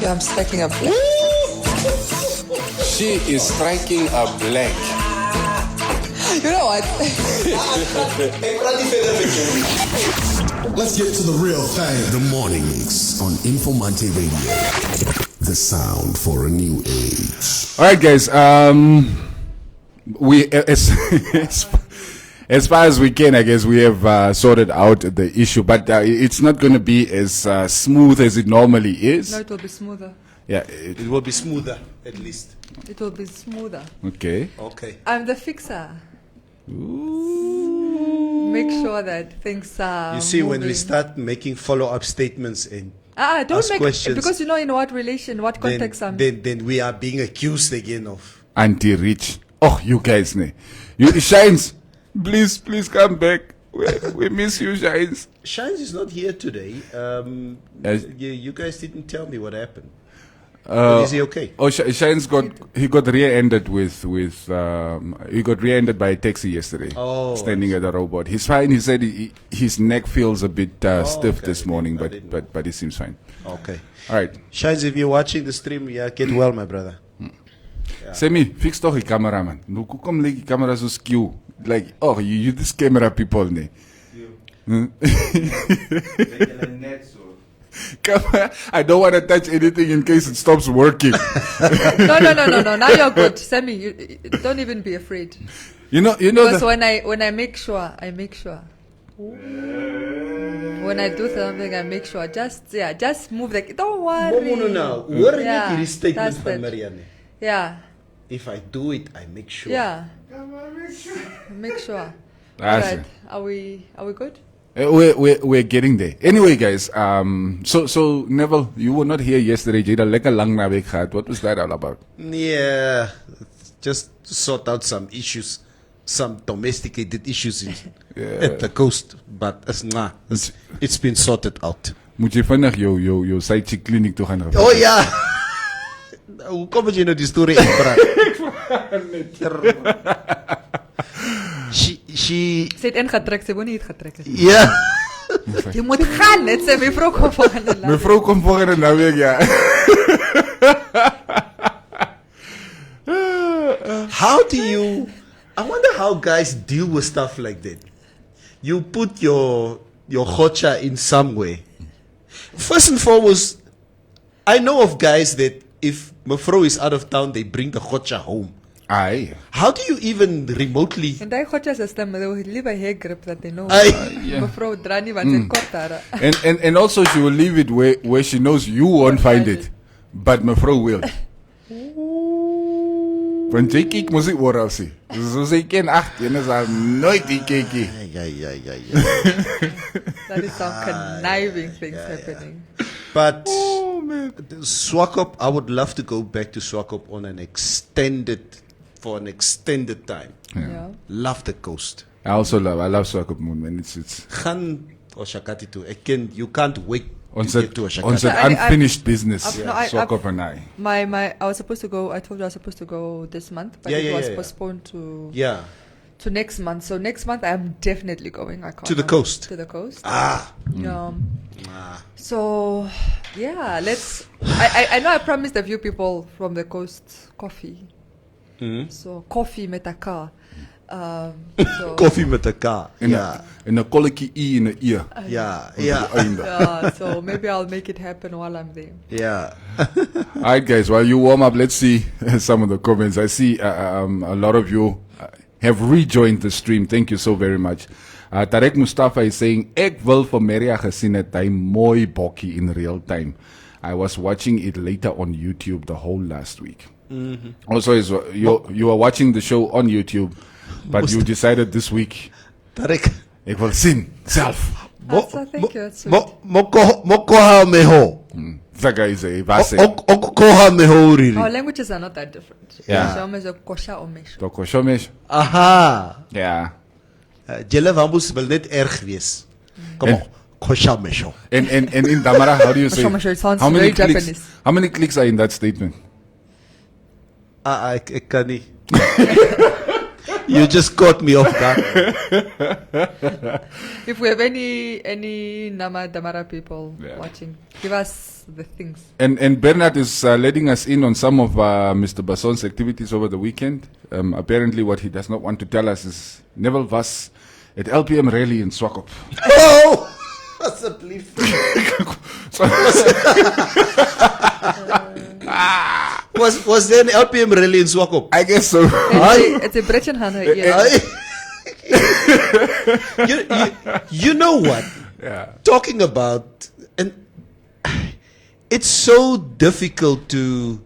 Yeah, I'm striking a blank. She is striking a blank. You know what? Let's get to the real thing. The mornings on Informanté Radio. The sound for a new age. All right, guys. We as far as we can, I guess we have sorted out the issue, but it's not going to be as smooth as it normally is. No, it will be smoother. Yeah, It will be smoother, at least. It will be smoother. okay. Okay. I'm the fixer. Make sure that things are You see, when we moving. start making follow-up statements and don't ask make questions, because you know in what relation, what context then we are being accused again of. Anti-rich. Oh, you guys, ne? You Shines, please come back. We miss you, Shines. Shines is not here today. Yes. You guys didn't tell me what happened. Is he okay? Oh, Shines got rear-ended he got rear-ended by a taxi yesterday. Oh, standing at a robot. He's fine. He said his neck feels a bit stiff okay. this morning, I didn't know. but he seems fine. Okay. All right. Shines, if you're watching the stream, get well, my brother. Semi, fix toch die camera, man. Nou, kom like die camera so skew. Like, oh, you this camera people, ne? Camera, I don't want to touch anything in case it stops working. No. Now you're good, Sammy. You don't even be afraid. You know. Because when I make sure, when I do something, I make sure. Just move the. Don't worry. No. Hoor Yeah, net hierdie statement that's van it. Marianne. Yeah. If I do it, I make sure. Yeah. Make sure. That's Alright. it. Are we good? We're getting there. Anyway, guys. So Neville, you were not here yesterday. Jy het 'n lekker lang naweek gehad. What was that all about? Yeah, just to sort out some issues, some domesticated issues at the coast. But it's been sorted out. Moet jy vinnig jou side chick clinic toe gaan. Oh ja. Hoe kom jy nou die storie uitbraak? She Sy het ingetrek, sy wou nie het getrek het. yeah. Jy moet gaan, net sê mevrou kom volgende dag. Mevrou kom volgende naweek, ja. I wonder how guys deal with stuff like that. You put your gotcha in some way. First and foremost, I know of guys that if Mefro is out of town, they bring the gotcha home. Aye. How do you even remotely? En daai gotcha system, they will leave a hair grip that they know. Yeah. Mevrou dra nie want sy het kort hare. And also she will leave it where she knows you won't find it, but Mevrou will. Want jy kyk mos nie oral sien. So sy ken jy is al nooit die kykie. Yeah. That is some conniving things happening. But Swakop, I would love to go back to Swakop on an extended time. Yeah. Love the coast. I love Swakop Moon, man. It's Gaan Oshakati toe. You can't wait to ons get to Oshakati. unfinished business. I've- no, I- Swakop and I. I was supposed to go. I told you I was supposed to go this month, but it was postponed to next month. So next month I'm definitely going. I can't To the coast. To the coast. Ah. So yeah, let's. I know I promised a few people from the coast coffee. So coffee met a car. So Coffee met 'n K. En 'n kolletjie in 'n ear. Yeah. yeah, so maybe I'll make it happen while I'm there. Yeah. All right, guys, while you warm up, let's see some of the comments. I see a lot of you have rejoined the stream. Thank you so very much. Tarek Mustafa is saying, ek wil vir Maria gesien het hy mooi bokkie in real time. I was watching it later on YouTube the whole last week. Also, you are watching the show on YouTube, but you decided this week, Tarek. ek wil sien self. Thank you. That's sweet. Mokoha meho. That guy is a vase. Okoha meho riri. Our languages are not that different. Yeah. Shome is a kosha or mesh. Toko shomesh. Aha. Yeah. Julle wambus wil net erg wees. Kom op. Kosha mesho. And in Damara, how do you say? It sounds How many very clicks? Japanese. How many clicks are in that statement? Ek kan nie. You just caught me off guard. If we have any Nama Damara people Yeah. watching, give us the things. And Bernard is letting us in on some of Mr. Basson's activities over the weekend. Apparently, what he does not want to tell us is Neville was at LPM rally in Swakop. Oh! Asseblief. Was there an LPM rally in Swakop? I guess so. It's a Bretchen Hanna. Yeah. You know what? Yeah. Talking about, and it's so difficult to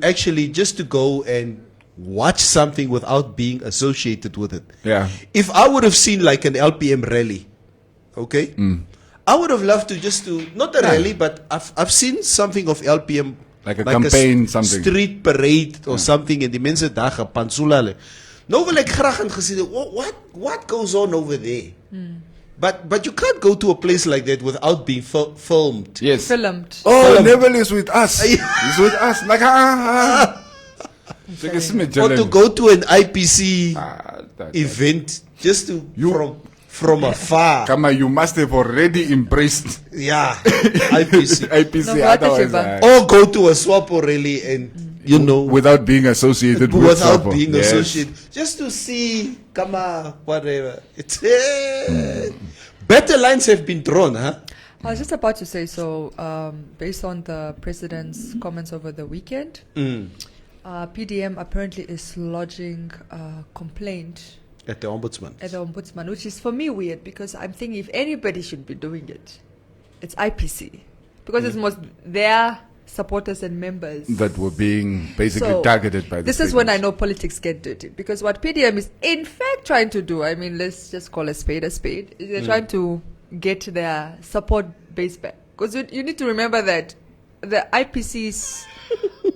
actually just to go and watch something without being associated with it. Yeah. If I would have seen like an LPM rally, okay, I would have loved to just to not a rally, but I've seen something of LPM, Like a campaign, something. street parade or something, and die mense daar gepansula hulle. Nou wil ek graag gaan gesien het, what goes on over there? But you can't go to a place like that without being filmed. Yes. Filmed. Oh, Neville is with us. He's with us. Like, Like a Or to go to an IPC that- event just to from afar. Kama, you must have already embraced Yeah, IPC. IPC. No, what is Otherwise, it, Or go to a Swapo rally and you know without being associated with without Swapo. being Yes. associated, just to see, whatever. It's better lines have been drawn, huh? I was just about to say, so based on the president's comments over the weekend, PDM apparently is lodging a complaint At the ombudsman. at the ombudsman, which is for me weird because I'm thinking if anybody should be doing it, it's IPC because it's most their supporters and members That were being basically So, targeted by the This is when I statements. know politics get dirty because what PDM is in fact trying to do, I mean, let's just call a spade, is they're trying to get their support base back. Because you need to remember that the IPC's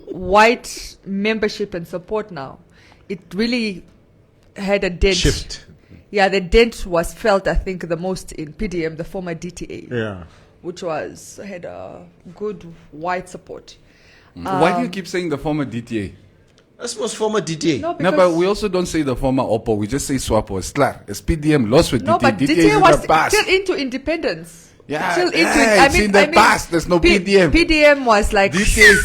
white membership and support now, it really had a dent. Shift. Yeah, the dent was felt, I think, the most in PDM, the former DTA, Yeah. which had a good white support. Why do you keep saying the former DTA? This was former DTA. No, No, because but we also don't say the former OPPO. We just say SWAPO. It's clear. It's PDM lost with no, DTA. but DTA is DTA in was the past. still into independence. Yeah, Still into yeah, it's in the past. There's no PDM. PDM was like DTA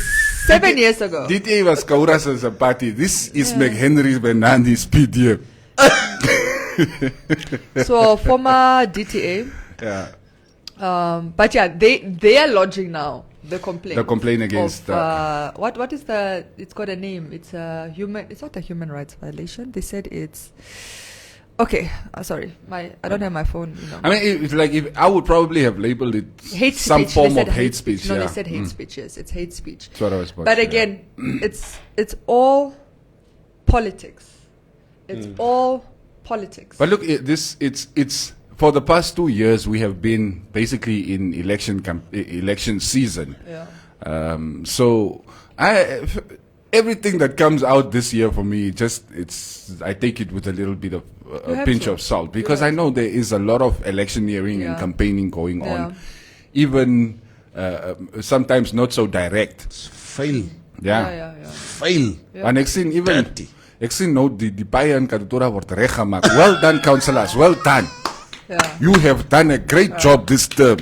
7 years ago. DTA was Kaura's as a party. This is McHenry's Bernandi's PDM. So former DTA. Yeah. But yeah, they are lodging now the complaint. The complaint against of, what is the? It's got a name. It's not a human rights violation. They said it's. Okay, sorry, I don't have my phone. You know. I mean, it's like if I would probably have labeled it Hate some speech. form They of said hate speech. No, yeah. they said hate speech. Yes, it's hate speech. That's what I was about But to say, again, it's all politics. It's all politics. But look, it's for the past 2 years we have been basically in election season. Yeah. So everything that comes out this year for me, I take it with a little bit of You a have pinch to. of salt You because have I know there is a lot of electioneering and Yeah. campaigning going Yeah. on, even sometimes not so direct. Fail. Yeah. Fail. En ek sien even Dirty. ek sien nou die baie in Katutura word reggemaak. Well done, councillors. Well done. Yeah. You have done a great job this term.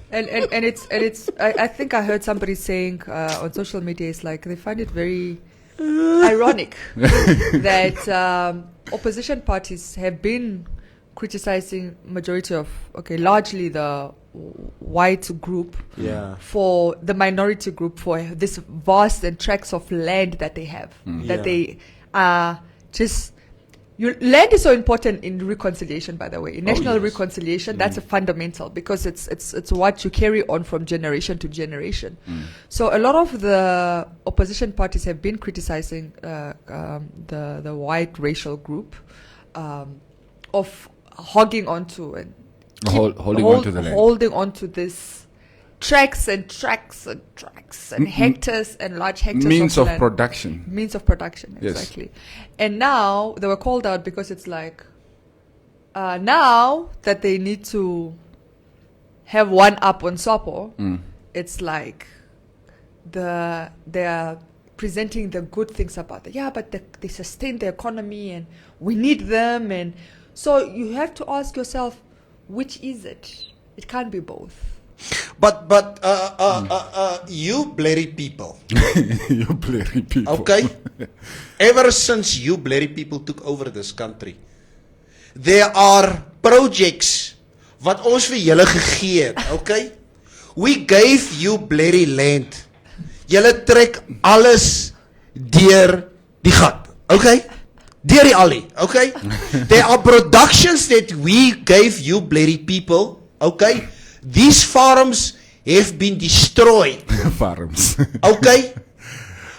And it's I think I heard somebody saying on social media, it's like they find it very ironic that opposition parties have been criticizing largely the white group Yeah. for the minority group for this vast and tracts of land that they have, that Yeah. they are just. Land is so important in reconciliation, by the way. In national reconciliation, that's a fundamental because it's what you carry on from generation to generation. So a lot of the opposition parties have been criticizing the white racial group of hogging onto and Holding on to the land. holding on to this tracks and hectares and large hectares Means of land. production. Means of production, Yes. exactly. And now they were called out because it's like now that they need to have one up on Sopo, it's like their presenting the good things about it. Yeah, but they sustain the economy and we need them. And so you have to ask yourself, which is it? It can't be both. But you blurry people, You blurry people. okay? Ever since you blurry people took over this country, there are projects wat ons vir julle gegee het, okay? We gave you blurry land. Julle trek alles deur die gat, okay? Deur die alley, okay? There are productions that we gave you blurry people, okay? These farms have been destroyed, Farms. okay?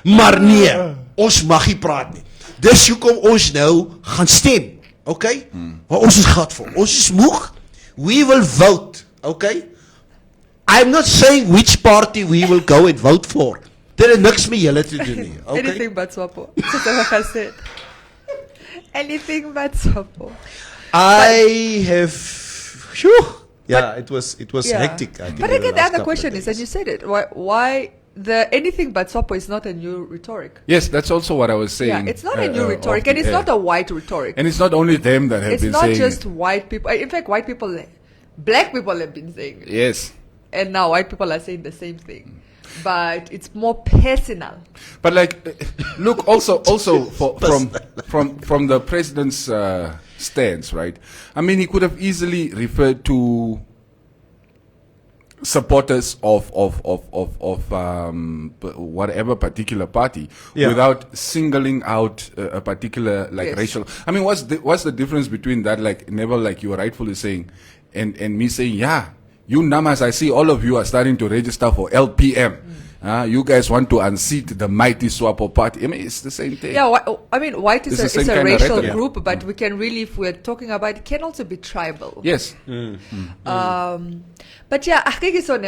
Maar nee, ons mag nie praat nie. Dis hoekom ons nou gaan stem, okay? Maar ons is gatvol, ons is moeg. We will vote, okay? I'm not saying which party we will go and vote for. Dit het niks met julle te doen nie, okay? Anything but Swapo. Soos ek al said. Anything but Swapo. I have, yeah, it was hectic. I think, But in again, the last other couple question of is, and you days. said it, why the anything but Swapo is not a new rhetoric? Yes, that's also what I was saying. Yeah, it's not a new rhetoric, off and the it's air. not a white rhetoric. And it's not only them that have It's been not saying just it. white people. In fact, white people, black people have been saying it. Yes. And now white people are saying the same thing. But it's more personal. But like, look, also from the president's stance, right? I mean, he could have easily referred to supporters of whatever particular party without singling out a particular racial. I mean, what's the difference between that, like Neville, like you were rightfully saying, and me saying, yeah, you Namas, I see all of you are starting to register for LPM. You guys want to unseat the mighty Swapo party. I mean, it's the same thing. Yeah, I mean, white is It's the a same kind of racial rhetoric. group, but we can really, if we're talking about it, can also be tribal. Yes. But yeah,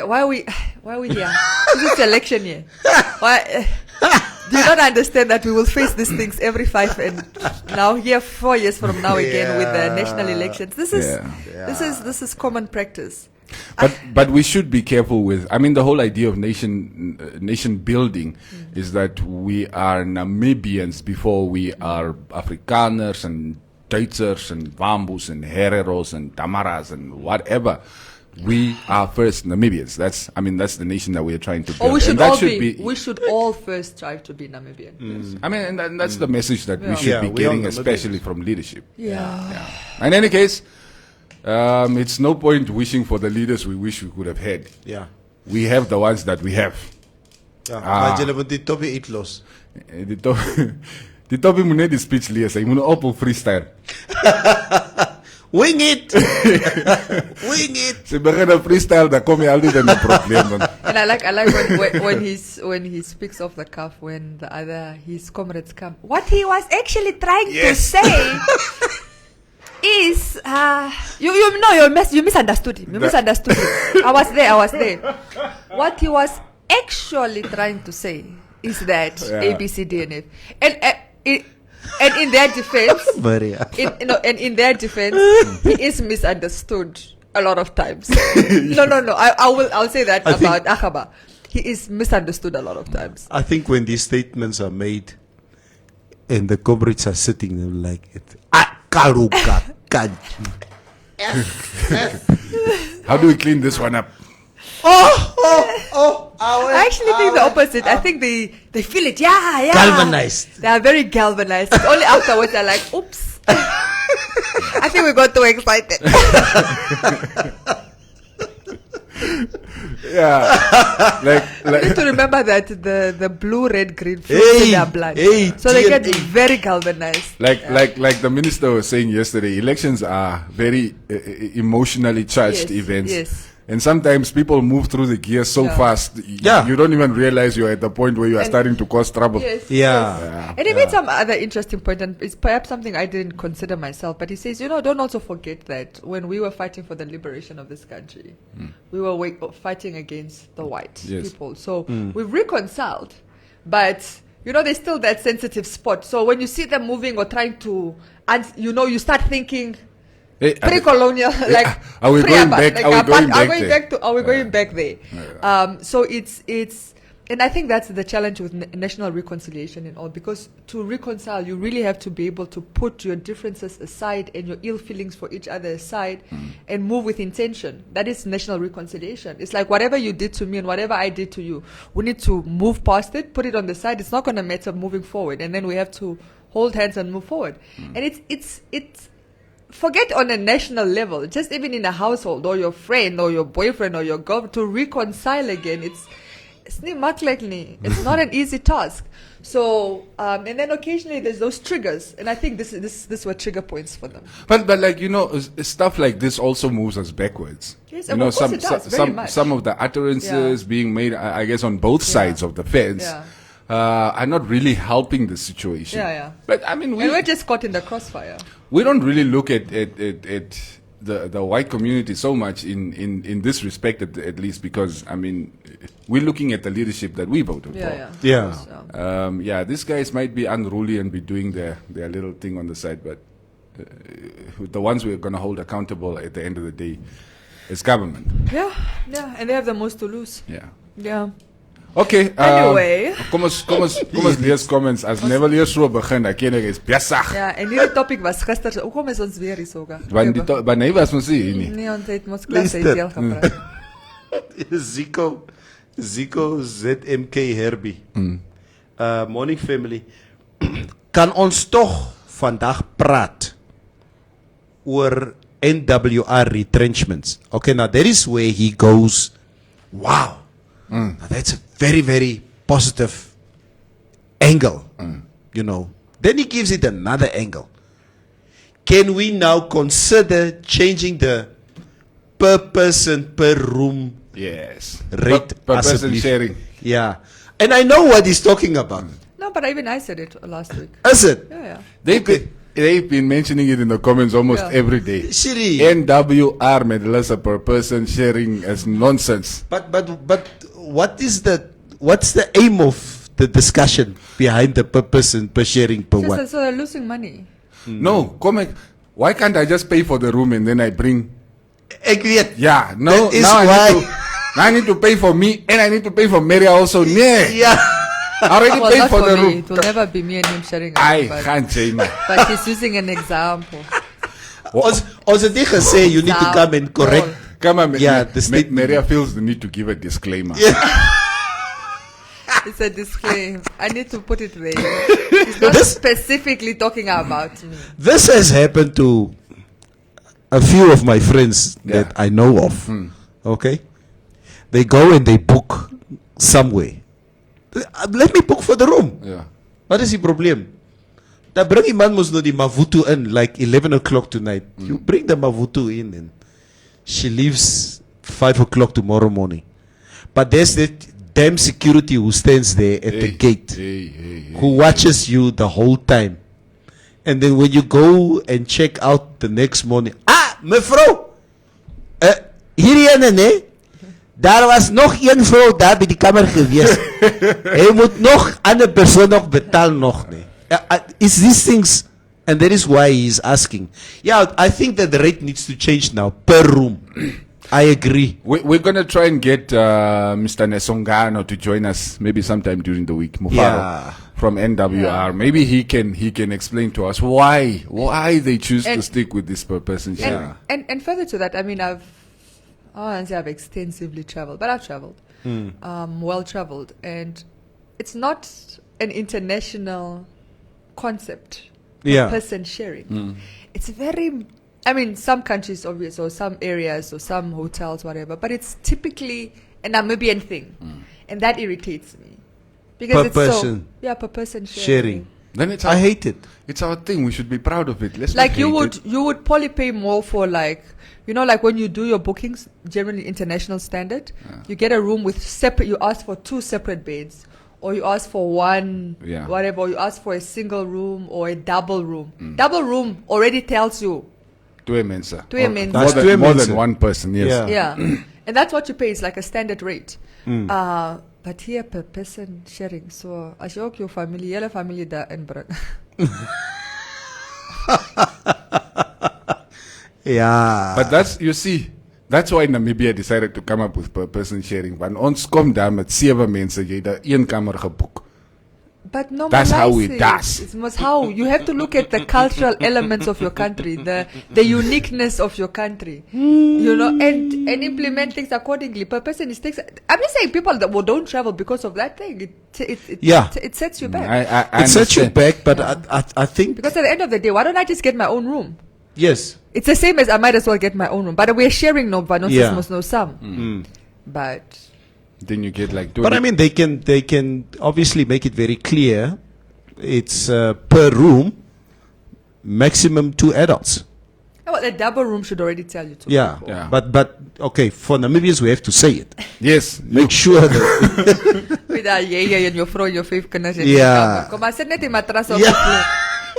why are we here? This is election year. Why? Do you not understand that we will face these things every 5 and now here 4 years from now again with the national elections? This is common practice. But we should be careful with. I mean, the whole idea of nation building is that we are Namibians before we are Afrikaners and Duitsers and Wambus and Hereros and Tamaras and whatever. We are first Namibians. That's the nation that we are trying to build. Or we should and that all should be. We should all first strive to be Namibian. Yes. I mean, and that's the message that we should be we are getting, Namibians. especially from leadership. Yeah. In any case, it's no point wishing for the leaders we wish we could have had. Yeah. We have the ones that we have. Maar julle moet die toppie uitlos. Die toppie moet net die speech lees. Hy moet op freestyle. Wing it! Wing it! Sy begin 'n freestyle, dan kom jy altyd in 'n probleem. And I like when he speaks off the cuff when his comrades come. What he was actually trying to say is you misunderstood him. You misunderstood him. I was there. What he was actually trying to say is that A, B, C, D, and F. And in their defense, in their defense, he is misunderstood a lot of times. No. I'll say that about Akaba. He is misunderstood a lot of times. I think when these statements are made and the comrades are sitting there like it. How do we clean this one up? I actually think the opposite. I think they feel it. Yeah. Galvanized. They are very galvanized. It's only afterwards they're like, oops. I think we got too excited. Yeah. You need to remember that the blue, red, green flows in their blood. So they get very galvanized. Like the minister was saying yesterday, elections are very emotionally charged events. Yes. And sometimes people move through the gears so fast, Yeah. you don't even realize you're at the point where you are starting to cause trouble. Yes. Yeah. Yes. And he made some other interesting point, and it's perhaps something I didn't consider myself, but he says, don't also forget that when we were fighting for the liberation of this country, we were fighting against the white people. So we've reconciled, but, there's still that sensitive spot. So when you see them moving or trying to, and you start thinking, Hey, pre-colonial, like are we going back? Like Are we going back there? Are we going back there? So it's And I think that's the challenge with national reconciliation and all, because to reconcile, you really have to be able to put your differences aside and your ill feelings for each other aside and move with intention. That is national reconciliation. It's like whatever you did to me and whatever I did to you, we need to move past it, put it on the side. It's not going to matter moving forward. And then we have to hold hands and move forward. And it's forget on a national level, just even in a household or your friend or your boyfriend or your girlfriend, to reconcile again, it's not an easy task. So, and then occasionally there's those triggers, and I think this were trigger points for them. But like, stuff like this also moves us backwards. Yes, of course it does, very much. Some of the utterances being made, I guess, on both sides of the fence, are not really helping the situation. But I mean, we're just caught in the crossfire. We don't really look at the white community so much in this respect, at least, because I mean, we're looking at the leadership that we voted for. These guys might be unruly and be doing their little thing on the side, but the ones we're going to hold accountable at the end of the day is government. And they have the most to lose. Okay. Anyway. Kom ons lees comments. As never lees so begin, ek ken ek is besig. Ja, en hierdie topic was gister. Hoekom is ons weer hier soga? Want nee was ons hier nie. Nee, ons het mos klas deel gepraat. Zico ZMK Herbie. Morning family. Kan ons tog vandag praat oor NWR retrenchments? Okay, now that is where he goes, wow. Now that's a very, very positive angle, Then he gives it another angle. Can we now consider changing the per person, per room rate? Per person sharing. Yeah. And I know what he's talking about. No, but even I said it last week. Is it? Yeah. They've been mentioning it in the comments almost every day. Shiri. NWR, Medalasa, per person sharing as nonsense. But what's the aim of the discussion behind the per person, per sharing, per what? So they're losing money. No, why can't I just pay for the room and then I bring? Yeah, no. That is now I need to pay for me and I need to pay for Mary also. Yeah. I already paid for the room. It will never be me and him sharing. I can't say man. But he's using an example. Also, they can say you need to come and correct. Come on, Maria feels the need to give a disclaimer. It's a disclaimer. I need to put it there. He's not specifically talking about me. This has happened to a few of my friends that I know of. Okay? They go and they book somewhere. Let me book for the room. Yeah. What is the problem? Dan bring die man mos nou die Mavutu in like 11 o'clock tonight. You bring the Mavutu in and she leaves 5 o'clock tomorrow morning. But there's that damn security who stands there at the gate, who watches you the whole time. And then when you go and check out the next morning, mevrou, hierheen nee, daar was nog een vrou daar by die kamer gewees. Hy moet nog ander persoon nog betaal nog nee. It's these things, and that is why he's asking. Yeah, I think that the rate needs to change now per room. I agree. We're going to try and get Mr. Nesongano to join us maybe sometime during the week. Mufaro from NWR. Yeah. Maybe he can explain to us why they choose to stick with this per person sharing. And further to that, I mean, I've extensively traveled, but I've traveled, well traveled, and it's not an international concept. Person sharing. It's very. I mean, some countries, obviously, or some areas, or some hotels, whatever. But it's typically a Namibian thing, and that irritates me because per it's person. per person sharing. Then I hate it. It's our thing. We should be proud of it. Let's like you would probably pay more for like when you do your bookings, generally international standard, you get a room with separate. You ask for 2 separate beds. Or you ask for one, whatever. Or you ask for a single room or a double room. Double room already tells you. Twee mense. More than one person, yes. Yeah. And that's what you pay. It's like a standard rate. But here per person sharing. So as jy ook jou hele familie daar inbring. Yeah. But that's That's why Namibia decided to come up with per person sharing. Want ons kom daar met 7 mense, jy het 'n een kamer geboek. But no, That's how it does. It's most how you have to look at the cultural elements of your country, the uniqueness of your country, you know, and implement things accordingly. Per person is takes. I'm just saying people that don't travel because of that thing. It sets you back. It sets you back, but I think Because at the end of the day, why don't I just get my own room? yes, It's the same as I might as well get my own room. But we're sharing no Yeah. must know some. But Then you get like. but I mean they can obviously make it very clear. It's per room, maximum 2 adults. well, a double room should already tell you to. Yeah, Yeah. but okay, for Namibians we have to say it. Yes. Make sure that With that and your fro, your faith kinders. Yeah. Come on, sit net in matras op Yeah. the floor.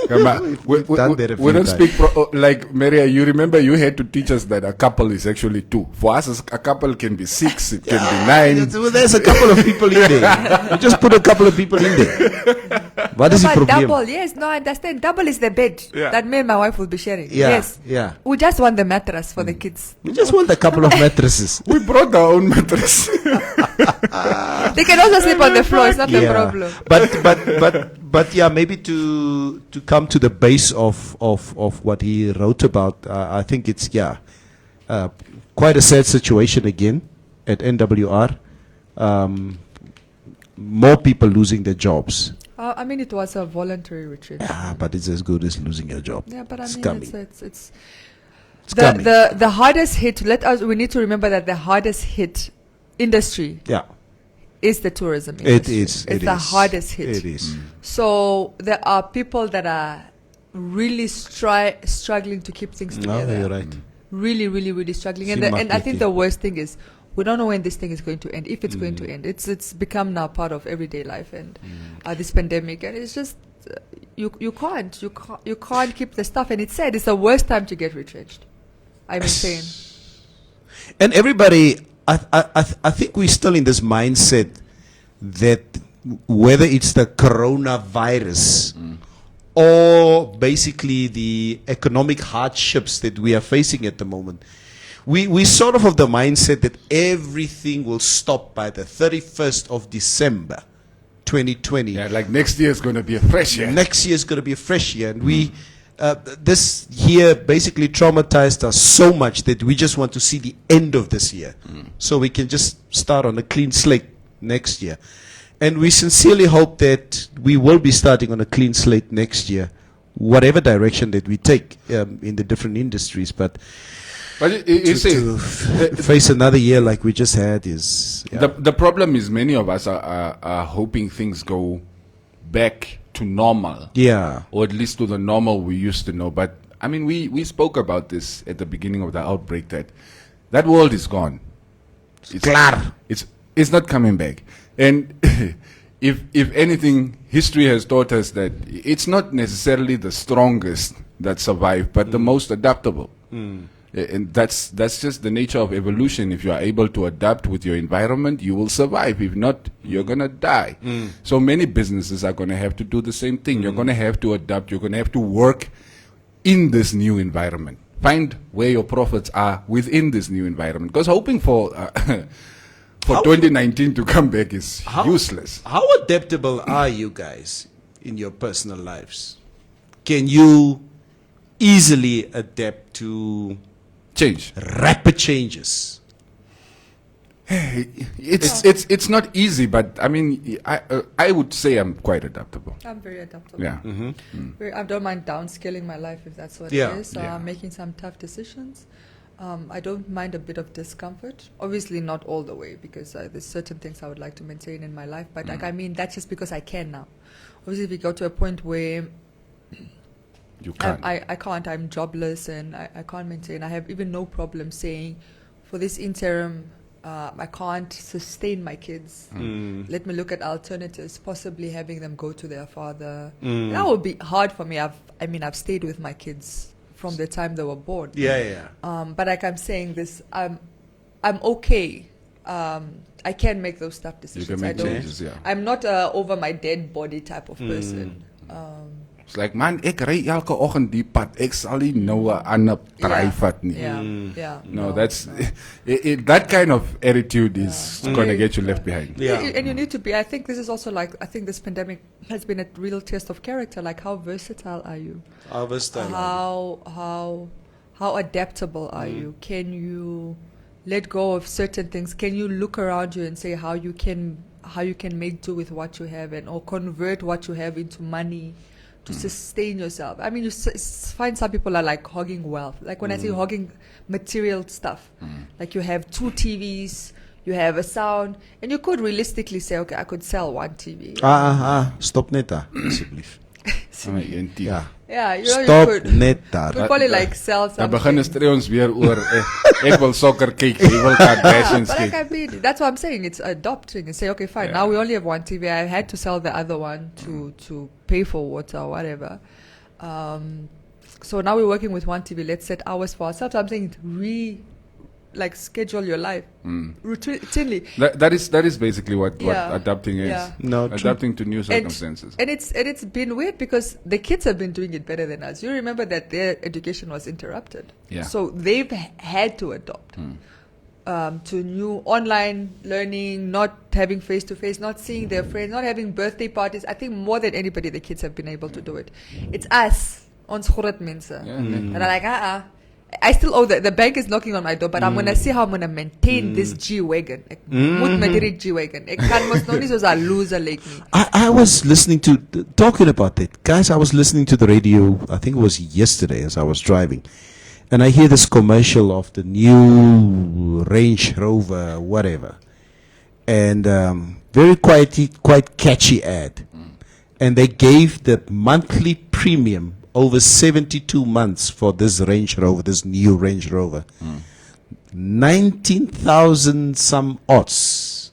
Come on. We done that a we few don't times. speak like Maria. You remember you had to teach us that a couple is actually 2. For us, a couple can be 6, it can be 9. well, there's a couple of people in there. You just put a couple of people in there. What is the But problem? double, yes, no, I understand. Double is the bed Yeah. that me and my wife will be sharing. Yeah, Yes. yeah. We just want the mattress for the kids. We just want a couple of mattresses. We brought our own mattress. They can also sleep on the floor. It's not a problem. But yeah, maybe to come to the base of what he wrote about, I think it's quite a sad situation again at NWR. More people losing their jobs. I mean, it was a voluntary retreat. But it's as good as losing your job. Yeah, but I It's mean, coming. it's It's coming. the hardest hit. We need to remember that the hardest hit industry Yeah, is the tourism it industry. is. It's the hardest hit. It is. So there are people that are really struggling to keep things No, together. you're right. Really, really, really struggling. And, Sima and I think Piti. the worst thing is we don't know when this thing is going to end. If it's going to end, it's become now part of everyday life and this pandemic, and it's just you can't keep the stuff. And it's sad. It's the worst time to get retrenched. I'm insane. And everybody, I think we're still in this mindset that whether it's the coronavirus or basically the economic hardships that we are facing at the moment, we sort of the mindset that everything will stop by the 31st of December 2020. Yeah, like next year is going to be a fresh year. Next year is going to be a fresh year, and we this year basically traumatized us so much that we just want to see the end of this year, so we can just start on a clean slate next year. And we sincerely hope that we will be starting on a clean slate next year, whatever direction that we take in the different industries. But to face another year like we just had is the problem is many of us are hoping things go back to normal. Yeah. Or at least to the normal we used to know. But I mean, we spoke about this at the beginning of the outbreak that world is gone. It's not coming back. And if anything, history has taught us that it's not necessarily the strongest that survive, but the most adaptable. And that's just the nature of evolution. If you are able to adapt with your environment, you will survive. If not, you're going to die. So many businesses are going to have to do the same thing. You're going to have to adapt. You're going to have to work in this new environment. Find where your profits are within this new environment. Because hoping for 2019 to come back is useless. How adaptable are you guys in your personal lives? Can you easily adapt to Change. rapid changes? It's not easy, but I mean, I would say I'm quite adaptable. I'm very adaptable. Yeah. I don't mind downscaling my life if that's what Yeah. it is. Yeah. Making some tough decisions. I don't mind a bit of discomfort. Obviously, not all the way, because there's certain things I would like to maintain in my life. But like, I mean, that's just because I can now. Obviously, if we go to a point where You can't. I can't, I'm jobless and I can't maintain. I have even no problem saying, for this interim, I can't sustain my kids. Let me look at alternatives, possibly having them go to their father. That would be hard for me. I've stayed with my kids from the time they were born. Yeah. But like I'm saying this, I'm okay. I can make those tough decisions. You can make changes, yeah. I'm not over my dead body type of person. It's like, man, ek ry elke oggend die pad. Ek sal nie nou 'n ander draai vat nie. Yeah. No, that's that kind of attitude is gonna get you left behind. Yeah. And you need to be. I think this is also like. I think this pandemic has been a real test of character. Like, how versatile are you? How adaptable are you? Can you let go of certain things? Can you look around you and say how you can make do with what you have, or convert what you have into money to sustain yourself? I mean, you find some people are like hogging wealth. Like when I say hogging material stuff, like you have 2 TVs, you have a sound, and you could realistically say, okay, I could sell 1 TV. Stop net daar, asseblief. Ja. Yeah, you know, Stop you could, net daar. could probably like sell Dan something. begin stree ons weer oor ek wil soccer kyk, jy wil Kardashians But like, kyk. I mean, that's what I'm saying. It's adopting and say, okay, fine. Now we only have 1 TV. I had to sell the other one to pay for water or whatever. So now we're working with 1 TV. Let's set hours for ourselves. I'm saying schedule your life routinely. That is basically what adapting is. Yeah. No, true. Adapting to new circumstances. And it's been weird because the kids have been doing it better than us. You remember that their education was interrupted. Yeah. So they've had to adopt to new online learning, not having face-to-face, not seeing their friends, not having birthday parties. I think more than anybody, the kids have been able to do it. It's us, ons groot mense. And I'm like, I still owe the bank is knocking on my door, but I'm going to see how I'm going to maintain this G-Wagon. Ek moet met hierdie G-Wagon. Ek kan mos nou nie soos 'n loser like me. I was listening to, talking about that. Guys, I was listening to the radio, I think it was yesterday as I was driving. And I hear this commercial of the new Range Rover, whatever. And very quite catchy ad. And they gave the monthly premium over 72 months for this Range Rover, this new Range Rover. 19,000 some odds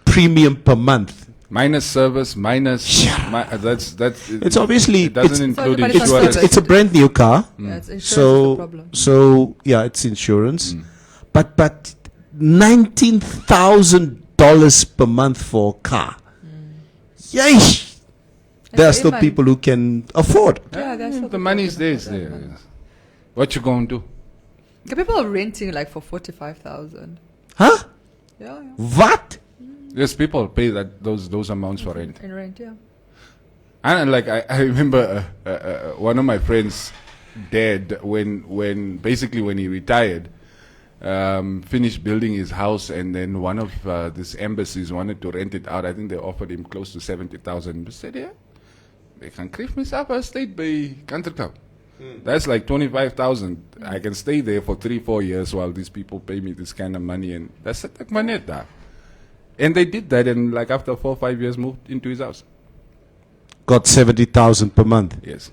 premium per month. Minus service, minus that's It's obviously it doesn't include So everybody's insurance. on it's a brand new car. Yeah, it's insurance is the problem. So yeah, it's insurance. But $19,000 per month for a car. Yay! There are still man. people who can afford. Yeah, that's The money is there. Yes. What you going to do? The people are renting like for 45,000. Huh? Yeah. What? Yes, people pay those amounts for rent. In rent, yeah. And like I remember one of my friends' dad when he retired, finished building his house, and then one of these embassies wanted to rent it out. I think they offered him close to 70,000. He said, yeah, I can create myself a state by country club. That's like 25,000. I can stay there for 3-4 years while these people pay me this kind of money, and that's like money there. And they did that, and like after 4 or 5 years, moved into his house. Got 70,000 per month. Yes,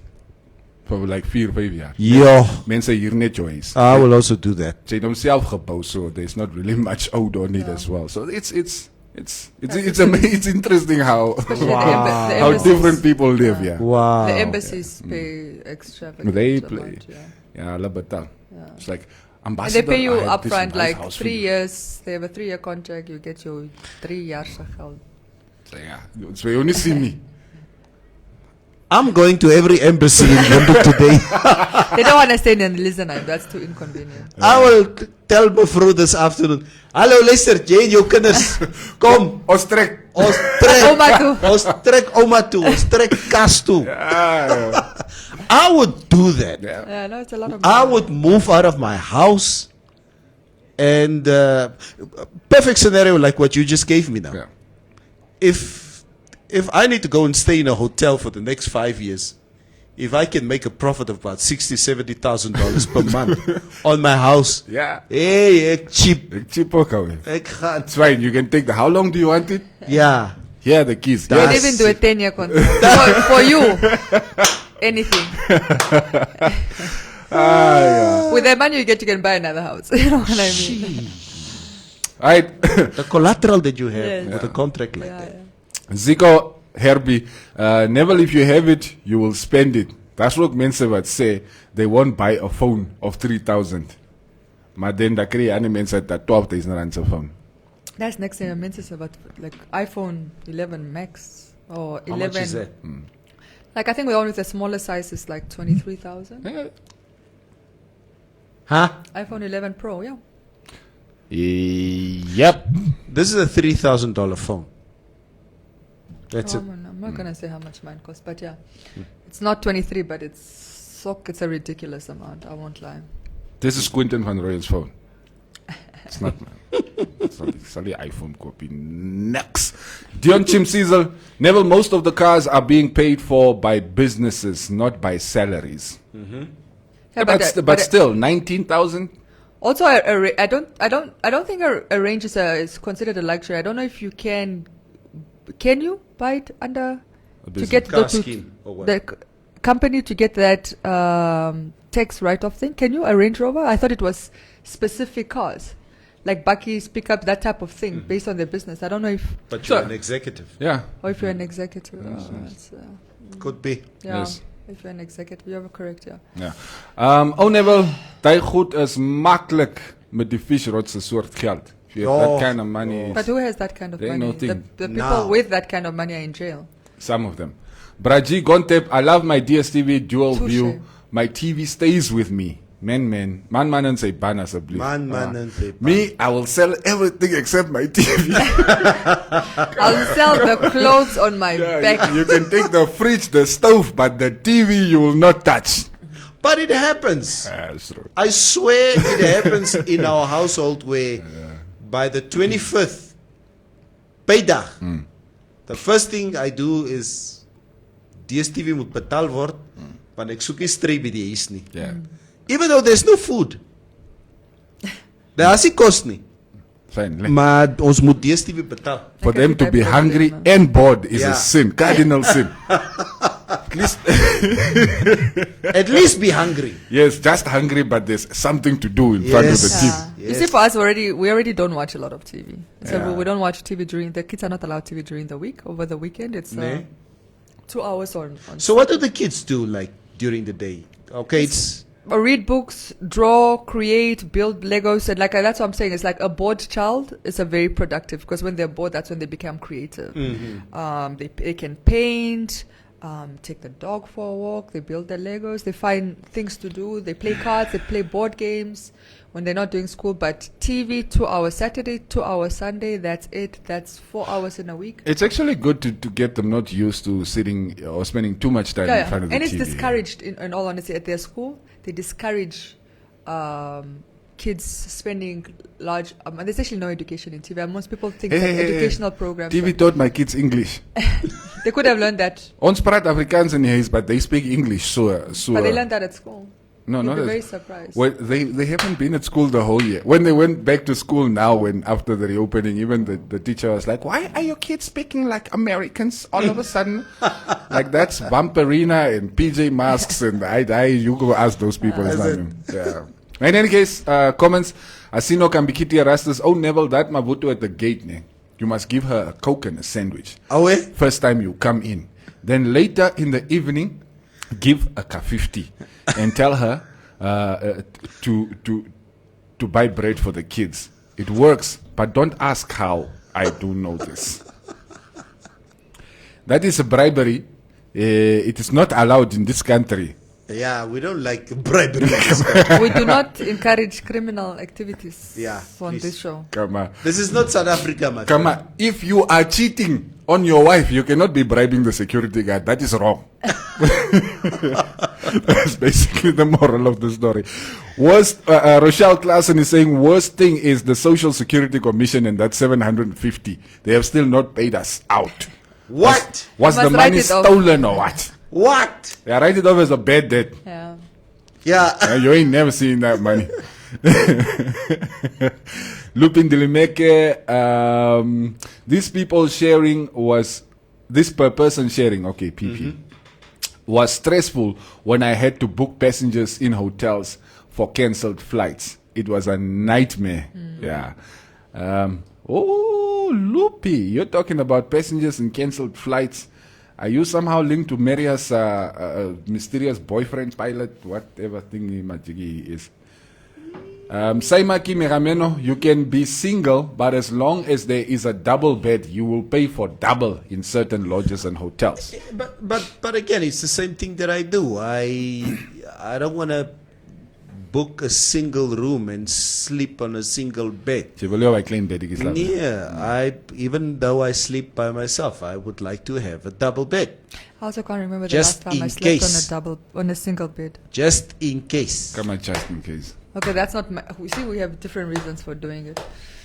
for like 4-5 years. Yo, Mense hier net jou huis. I will also do that. Sy het homself gebou, so there's not really much owed on it as well. So it's interesting how Especially the how embassies. different people live. Yeah, Wow. The embassies pay extravagant they amount, play. yeah. Yeah, hulle betaal. It's like And they ambassador. pay you I have this upfront nice like house for 3 you. years. They have a 3-year contract. You get your 3 years geld. So, yeah, so you only see me. I'm going to every embassy in London today. They don't want to stay in Lisenheim. That's too inconvenient. I will tell mevrou this afternoon. Hallo, luister, jy en jou kinders. Kom, Ons trek. ons trek. Oma toe. Ons trek oma toe. Ons trek kas toe. I would do that. Yeah, no, it's a lot of I money. would move out of my house. And perfect scenario like what you just gave me now. Yeah. If I need to go and stay in a hotel for the next 5 years, if I can make a profit of about $60,000-$70,000 per month on my house, Yeah. hey, ek cheap. Cheap ook alweer. Ek gaan. It's fine. You can take the. How long do you want it? Yeah. Here are the keys. You can even do a 10-year contract. for you. Anything. With that money you get, you can buy another house. You know what I mean? All right. The collateral that you have Yes. with a contract like Yeah, that. yeah. Zico Herbie, never if you have it, you will spend it. That's what mense wat say. They won't buy a phone of 3,000. Maar then da kry jy ander mense dat 12,000 rand se phone. That's next thing I meant is about like iPhone 11 Max or 11. How much is that? Like I think the one with the smaller size is like 23,000. Yeah. Huh? iPhone 11 Pro, yeah. Yep. This is a $3,000 phone. That's it. I'm not gonna say how much mine costs, but yeah, it's not 23, but it's a ridiculous amount. I won't lie. This is Quentin van Rooyen's phone. It's not mine. It's only iPhone copy. Next. Dion Chimsizel. Neville, most of the cars are being paid for by businesses, not by salaries. Yeah, But still, 19,000? Also, I don't think a range is considered a luxury. I don't know if you can you buy it under to business get car scheme or what? the company to get that tax write-off thing? Can you a Range Rover? I thought it was specific cars, like Bucky's, pickup, that type of thing, based on their business. I don't know if But you're an executive. Yeah. or if you're an executive. Could be. Yeah, Yes. if you're an executive, you're correct. Yeah. Yeah. Neville, die goed is makkelijk met die visrotse soort geld. If you have that kind of money, But who has that kind of There ain't money? no thing. The people Now. with that kind of money are in jail. some of them. Braji Gontep, I love my DSTV dual Touche. view. My TV stays with me. Man and say ban asseblief. Man and say ban. Me, I will sell everything except my TV. I'll sell the clothes on my back. You can take the fridge, the stove, but the TV you will not touch. But it happens. That's true. I swear it happens in our household where by the 25th paydag, the first thing I do is DSTV moet betaal word, want ek soek nie stry by die huis nie. Yeah. Even though there's no food. Daar is nie kos nie. Fine. Maar ons moet DSTV betaal. For Okay, them to that be problem, hungry man. and bored is Yeah. a sin, cardinal sin. At least, At least be hungry. yes, just hungry, but there's something to do in front of the Yes. TV. You see, for us, we already don't watch a lot of TV. So Yeah. we don't watch TV during the kids are not allowed TV during the week. Over the weekend, it's Nee. 2 hours on. So what do the kids do like during the day? Okay, it's Read books, draw, create, build Legos, and like that's what I'm saying. It's like a bored child is a very productive because when they're bored, that's when they become creative. They can paint, take the dog for a walk. They build their Legos. They find things to do. They play cards. They play board games when they're not doing school. But TV, 2 hours Saturday, 2 hours Sunday. That's it. That's 4 hours in a week. It's actually good to get them not used to sitting or spending too much time in front of the And it's TV. discouraged, in all honesty, at their school. They discourage kids spending large. There's actually no education in TV. Most people think that educational programs. TV taught my kids English. They could have learned that, Ons praat Afrikaans in die huis, but they speak English. So but they learned that at school. no, You'll not be as- very surprised. Well, they haven't been at school the whole year. When they went back to school now, when after the reopening, even the teacher was like, "Why are your kids speaking like Americans all of a sudden?" Like that's Vampirina and PJ Masks, and you go ask those people. It's not them. Yeah. In any case, comments. Asino Kambikiti Rastas. Oh, Neville, that Mabutu at the gate. Ne? You must give her a Coke and a sandwich. Awe? First time you come in. Then later in the evening, give a Ka50 and tell her to buy bread for the kids. It works, but don't ask how. I do know this. That is a bribery. It is not allowed in this country. Yeah, we don't like bribery. We do not encourage criminal activities Yeah, on please. this show. Come on. This is not South Africa, my Come friend. on. If you are cheating on your wife, you cannot be bribing the security guard. That is wrong. That's basically the moral of the story. Worst, Rochelle Klassen is saying, worst thing is the Social Security Commission and that 750. They have still not paid us out. What? Was You the must write money it off. stolen or what? What? They write it off as a bad debt. Yeah. Yeah. You ain't never seen that money. Lupin Dilimeke, these people sharing was, this per person sharing, okay, PP, was stressful when I had to book passengers in hotels for cancelled flights. It was a nightmare. Yeah. Oh, Lupi, you're talking about passengers and cancelled flights. Are you somehow linked to Maria's mysterious boyfriend pilot, whatever thing Majigi is? Saimaki Merameno, you can be single, but as long as there is a double bed, you will pay for double in certain lodges and hotels. But again, it's the same thing that I do. I don't want to book a single room and sleep on a single bed. Yeah, even though I sleep by myself, I would like to have a double bed. I also can't remember the Just last time I in slept case. on a single bed. Just in case. Come on, just in case. Okay, that's not my. We see, we have different reasons for doing it.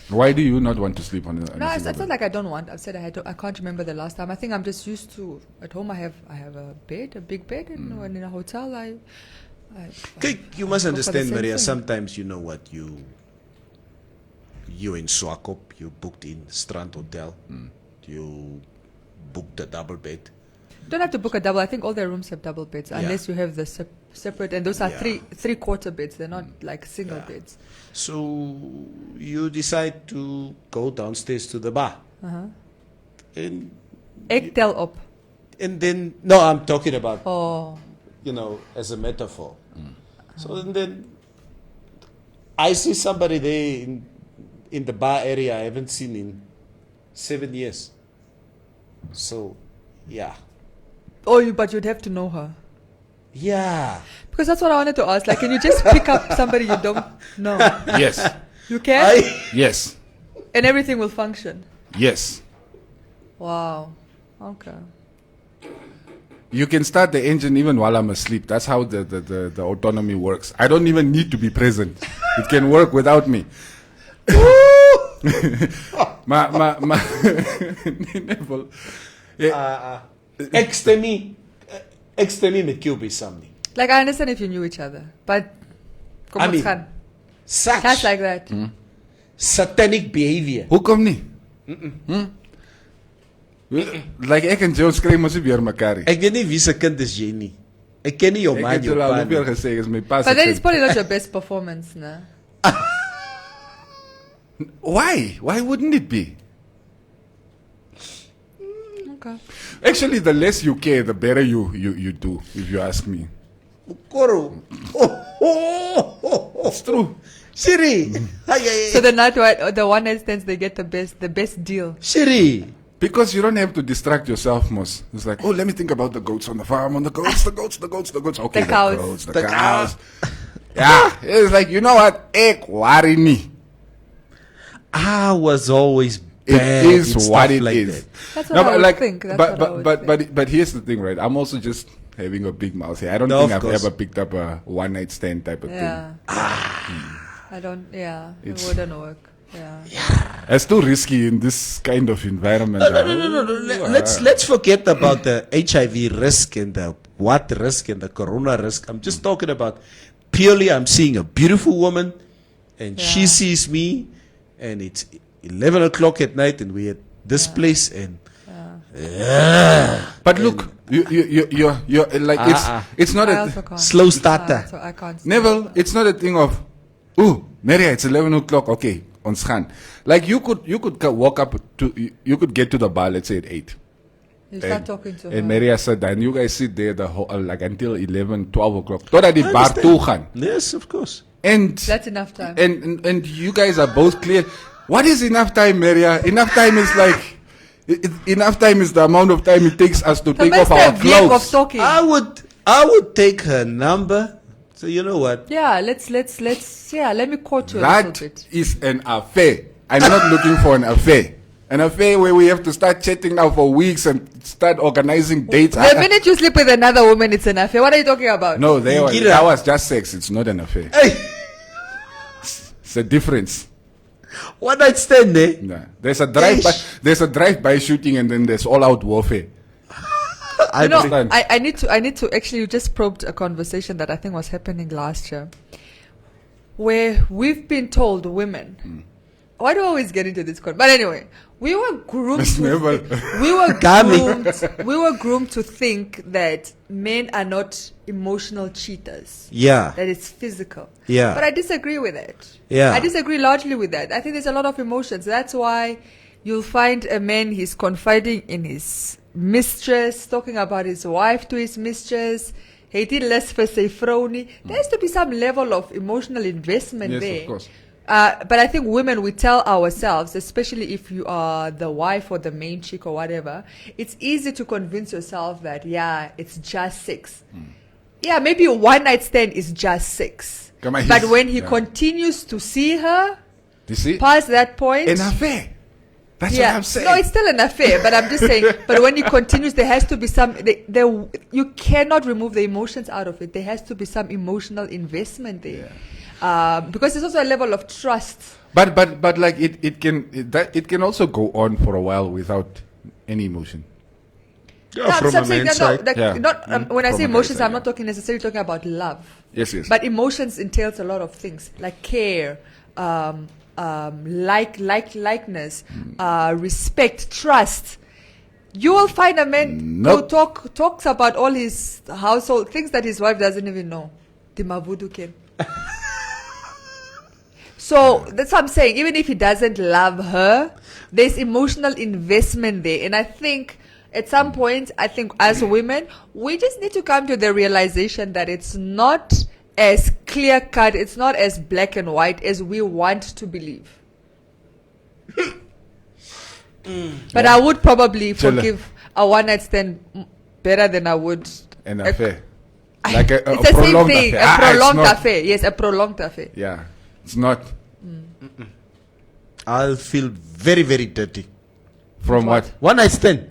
Why do you not want to sleep on a No, single it's bed? not like I don't want. I've said I can't remember the last time. I think I'm just used to. At home, I have a bed, a big bed, and when in a hotel, Okay, you must go for the understand, same Maria, thing. sometimes you know what you in Swakop, you booked in Strand Hotel, you booked a double bed. You don't have to book a double. I think all their rooms have double beds, unless you have the separate. And those are Yeah. three-quarter beds. They're not like single beds. So you decide to go downstairs to the bar. And Egg-tail up. then, no, I'm talking about, Oh, as a metaphor. So and then I see somebody there in the bar area I haven't seen in 7 years. So, yeah. but you'd have to know her. Yeah. Because that's what I wanted to ask. Like, can you just pick up somebody you don't know? Yes. You can? Yes. And everything will function. Yes. Wow. Okay. You can start the engine even while I'm asleep. That's how the autonomy works. I don't even need to be present. It can work without me. Neville. Extemi met Cube is something. Like, I understand if you knew each other, but I mean, that's such like that. satanic behavior. Hoekom nie? Like ek en Jones kry mos nie weer mekaar nie. Ek weet nie wie se kind is jy nie. Ek ken nie jou Ek man het jou julle al pa hoeveel nie. gesê is my pa se But then kind. it's probably not your best performance, no? Why? Why wouldn't it be? Okay. Actually, the less you care, the better you do, if you ask me. Koro. It's true. Siri. So the one night stands, they get the best deal. Siri. Because you don't have to distract yourself, Mos. It's like, let me think about the goats on the farm, the goats. Okay, The cows. goats, The cows. Yeah, it's like, you know what? Ek worry ni. I was always It bad in is stuff what it like is. that. That's what I would think. That's what I would But here's the thing, right? I'm also just having a big mouth here. I don't No, think of I've course. ever picked up a one night stand type of Yeah. I don't. Yeah. It wouldn't work. Yeah. thing. It's too risky in this kind of environment. No. Let's forget about the HIV risk and the what risk and the corona risk. I'm just talking about purely I'm seeing a beautiful woman and she Yeah. sees me and it's 11 o'clock at night and we're at this place and But look, you're like it's not I a also can't. slow starter. So I can't. Neville. It's not a thing of, Maria, it's 11 o'clock. Okay, ons gaan. Like you could walk up to you could get to the bar, let's say at 8. You start talking to her. And Maria said, and you guys sit there the whole, like until 11, 12 o'clock. Totdat die bar toe gaan. Yes, of course. And That's enough time. and you guys are both clear. What is enough time, Maria? Enough time is like enough time is the amount of time it takes us to take off our Of clothes. talking. I would take her number. So you know what? Yeah. Let's. Yeah. Let me quote you a That little bit. is an affair. I'm not looking for an affair. An affair where we have to start chatting now for weeks and start organizing dates. The minute you sleep with another woman, it's an affair. What are you talking about? No, Nikita. that was just sex. It's not an affair. Hey, It's a difference. one night stand, eh? Nah. There's a drive-by shooting and then there's all-out warfare. I You know, understand. I need to actually, you just probed a conversation that I think was happening last year, where we've been told, women, why do I always get into this? But anyway, we were groomed. Miss Neville. We were groomed to think that men are not emotional cheaters. Yeah. That it's physical. Yeah. But I disagree with that. Yeah. I disagree largely with that. I think there's a lot of emotions. That's why you'll find a man, he's confiding in his mistress, talking about his wife to his mistress. less for say frowny. There has to be some level of emotional investment Yes, there. of course. But I think women, we tell ourselves, especially if you are the wife or the main chick or whatever, it's easy to convince yourself that, yeah, it's just sex. Yeah, maybe a one night stand is just sex. Come on, But when he continues to see her You see? past that point. An affair. That's what I'm saying. No, it's still an affair, but I'm just saying, but when he continues, there has to be some, you cannot remove the emotions out of it. There has to be some emotional investment there. Because there's also a level of trust. But like it can also go on for a while without any emotion. Yeah, No, from so I'm a saying man's that, side. Yeah. When I From say a guy's emotions, side, I'm not necessarily talking about love. Yes. But emotions entails a lot of things like care, likeness, respect, trust. You will find a man who talks about all his household things that his wife doesn't even know. The Mavudu can. So that's what I'm saying. Even if he doesn't love her, there's emotional investment there. And I think at some point, as women, we just need to come to the realization that it's not as clear cut, it's not as black and white as we want to believe. But I would probably forgive a one night stand better than I would An affair. Like a it's the same prolonged thing. affair. A prolonged it's not- affair. Yes, a prolonged affair. Yeah. It's not I'll feel very, very dirty. from what? One night stand.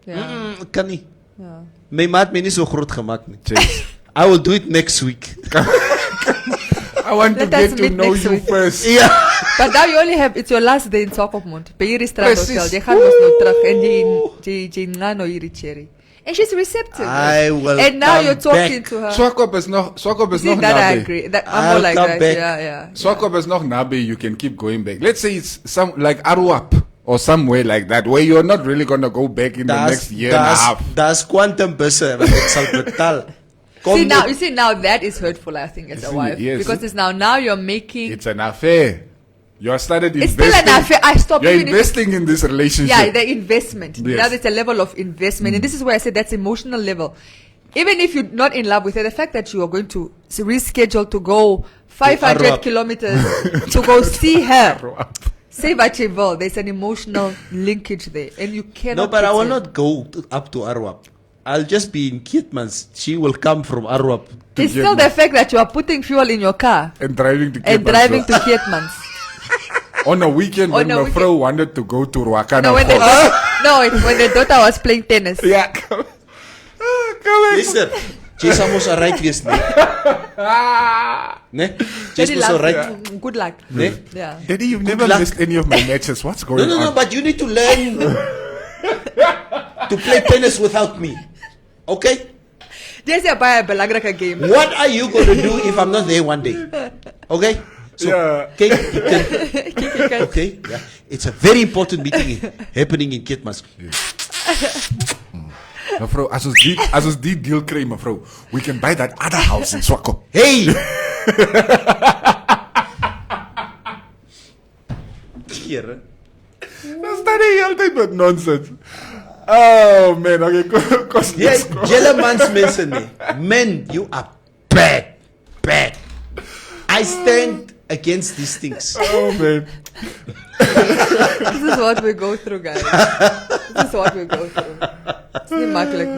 Yeah. Kan nie. Yeah. My maat my nie so groot gemaak nie. Chase. I will do it next week. I want to Let us get to meet know next you week. first. Yeah. But now you only have, it's your last day in Swakopmund. By hierdie Precies. Strandhotel. Jy gaan mos nou terug en jy ngano hierdie cherry. And she's receptive. I will And now come you're talking back. to her. Swakop is nog See, that I naby. agree. That, I'm I'll more like come that. back. Yeah. Swakop is nog naby. You can keep going back. Let's say it's some like Aruap or somewhere like that where you're not really gonna go back in the next year and a half. Das quantum busse wat ek sal betaal. Kom See now, net- you see now that is hurtful. I think as a See, wife yes. because it's now you're making. It's an affair. You have started It's investing. still an affair. I stopped. You're even if it's- investing in this relationship. Yeah, the investment. Yes. Now there's a level of investment. And this is where I said that's emotional level. Even if you're not in love with her, the fact that you are going to reschedule to go 500 Aruap. kilometers to go see her. Say Vacheville, there's an emotional linkage there. And you cannot. No, but I will pretend. not go up to Arwap. I'll just be in Kietmans. She will come from Arwap. It's still the fact that you are putting fuel in your car And driving to and Cape driving Town. to Kietmans. On a weekend On when a my weekend. friend wanted to go to Ruakana. No, when when the daughter was playing tennis. Yeah, come on. Luister, jy sal mos alright wees nie. Ne? Jy's Very mos lucky. alright. Good luck. Ne? Yeah. Daddy, you've never luck. missed any of my matches. What's going No, on? but you need to learn to play tennis without me. Okay? There's a Belagraka game. What are you going to do if I'm not there one day? Okay? So, Yeah. okay, you can, okay, yeah. It's a very important meeting happening in Kietmans. Mevrou, as ons die deal kry, mevrou, we can buy that other house in Swakop. Hey! Here. That's not the hele tyd met nonsense. Oh man, okay, kost Yeah, julle mans mense nie. Men, you are bad. I stand against these things. Oh man. This is what we go through, guys. This is what we go through. It's not makkelijk.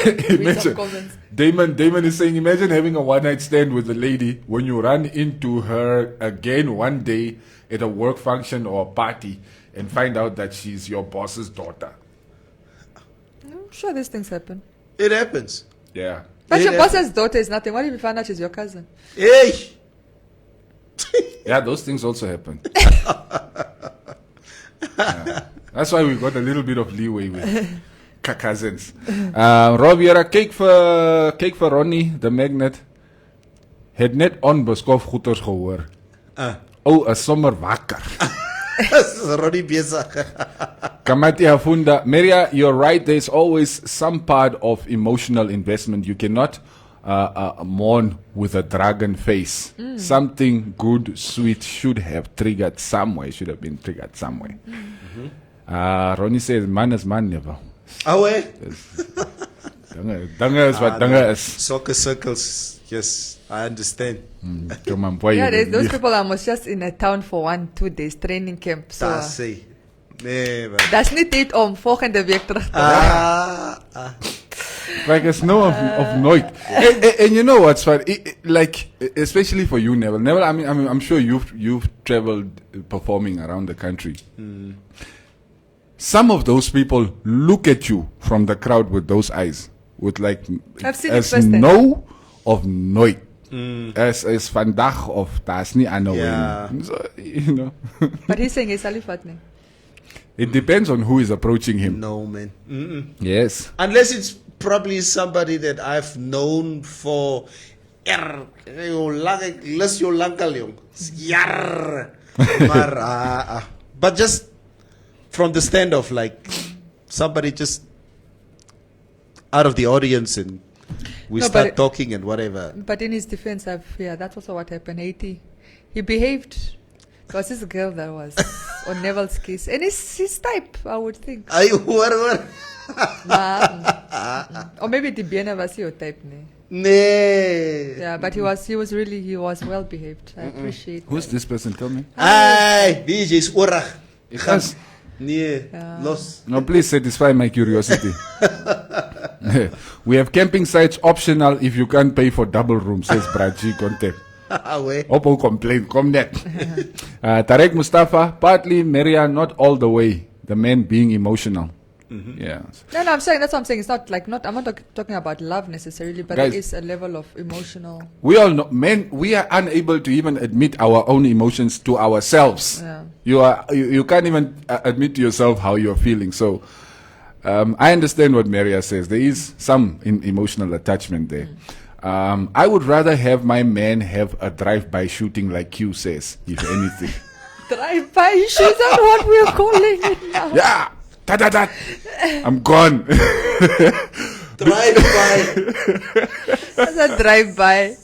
Read some Imagine, comments. Damon is saying, imagine having a one-night stand with a lady when you run into her again one day at a work function or a party and find out that she's your boss's daughter. I'm sure these things happen. It happens. Yeah. But It your happens. boss's daughter is nothing. What if you find out she's your cousin? Hey! Yeah, those things also happen. Yeah. That's why we got a little bit of leeway with cousins. Rob, you're a cake for Ronnie, the magnet. Het net onbeskof goeters gehoor. Oh, is sommer wakker. Dis Ronnie besig. Kamati Hafunda, Maria, you're right. There's always some part of emotional investment. You cannot mourn with a dragon face. Something good, sweet should have been triggered somewhere. Ronnie says, man is man never. Away. Danga is what danga is. Soccer circles. Yes, I understand. Come on, boy. Yeah, those people are almost just in a town for 1-2 days training camp. So That's it. Nee, man. that's niet tijd om volgende week terug te Like it's no of nooit. And you know what's funny? Like especially for you, Neville. Neville, I mean, I'm sure you've traveled performing around the country. Some of those people look at you from the crowd with those eyes, with like I've seen it as firsthand. no of nooit. As vandaag of that's niet aan Yeah. so, you know. But he's saying he's fattening. It depends on who is approaching him. No, man. Yes. Unless it's probably somebody that I've known for jaar. But just from the stand of like somebody just out of the audience and we No, start but- talking and whatever. But in his defense, that's also what happened. He behaved. It was this girl that was on Neville's case. And he's type, I would think. What? Or maybe the Biena was your type. Ne? Nee. Yeah, but he was well behaved. I appreciate Who's that. this person? Tell me. Ay, wie is orag? Yes. Nee, los. No, please satisfy my curiosity. We have camping sites optional if you can't pay for double room, says Braji Conte. Away. Opo complain, come net. Tarek Mustafa, partly Maria, not all the way. The man being emotional. Yeah. No, I'm saying that's what I'm saying. It's not like I'm not talking about love necessarily, but Guys. there is a level of emotional. We all know, men, we are unable to even admit our own emotions to ourselves. Yeah. You can't even admit to yourself how you're feeling. So, I understand what Maria says. There is some emotional attachment there. I would rather have my man have a drive-by shooting like Q says, if anything. Drive-by issues are what we're calling it now. Yeah! Ta-da-da! I'm gone. Drive by. That's a drive-by.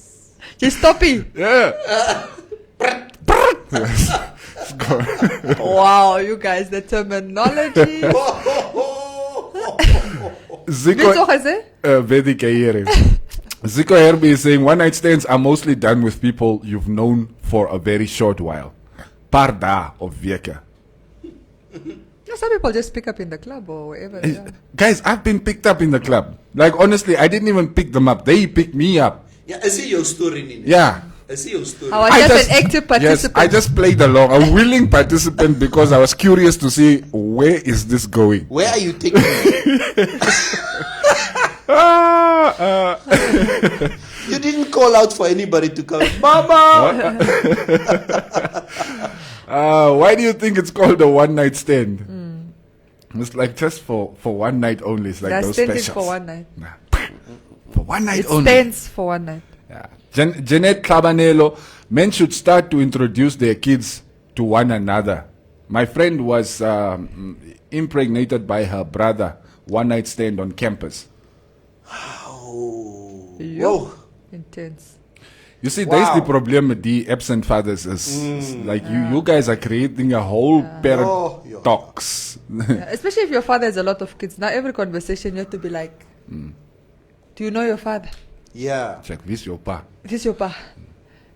Just stop it. Yeah. Wow, you guys, the terminology. Zico, Dit is hè? Vedika hier. Zico Herbie is saying, one night stands are mostly done with people you've known for a very short while. Parda of Veka. No, some people just pick up in the club or wherever. Yeah. Guys, I've been picked up in the club. Like, honestly, I didn't even pick them up. They picked me up. Yeah, I see your story, Nina. Yeah. I see your story. I was just an active participant. Yes, I just played along. A willing participant because I was curious to see where is this going. Where are you taking me? You didn't call out for anybody to come. Mama! Why do you think it's called a one night stand? It's like just for one night only. It's like That those stands specials. for one night. Nah. For one night It only. stands for one night. Yeah. Jeanette Cabanello, men should start to introduce their kids to one another. My friend was impregnated by her brother, one night stand on campus. Whoa. Intense. You see, there's the problem with the absent fathers is like you guys are creating a whole paradox. Yeah, especially if your father has a lot of kids. Now every conversation you have to be like, do you know your father? Yeah. Check this your pa. This is your pa.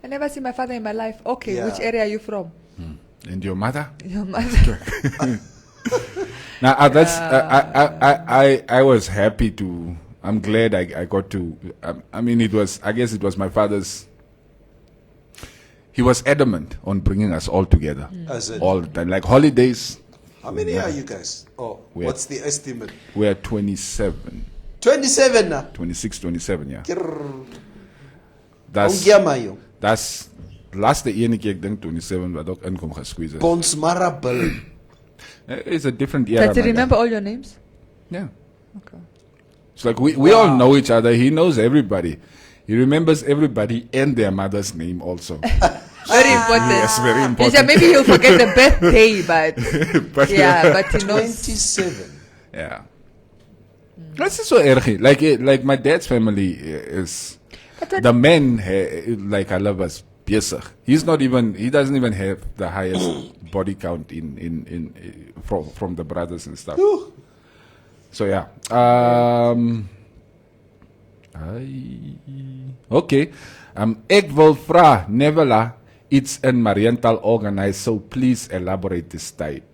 I never see my father in my life. Okay, Yeah. which area are you from? And your mother? Your mother. Now that's I was happy to. I'm glad I got to. I mean, I guess it was my father's. He was adamant on bringing us all together, As in, all the time, like holidays. how many are you guys? Oh, We are- what's the estimate? We're 27, 27 na. 26, 27, yeah. Krrr. That's Ongyama yo. that's last ene keer ek dink 27 wat ook inkom gesqueeze. Pons Marabel. It's a different era. Does he man. remember all your names? Yeah. Okay. It's like we all know each other. He knows everybody. He remembers everybody and their mother's name also. Very important. Yes, very He important. said maybe he'll forget the birthday, but But yeah, but he knows. 27. yeah. That's so erg. Like my dad's family is the men like I love us besig. He doesn't even have the highest body count in from the brothers and stuff. So yeah. Okay. Ek wil vra Nevela iets in Mariental organize, so please elaborate this type.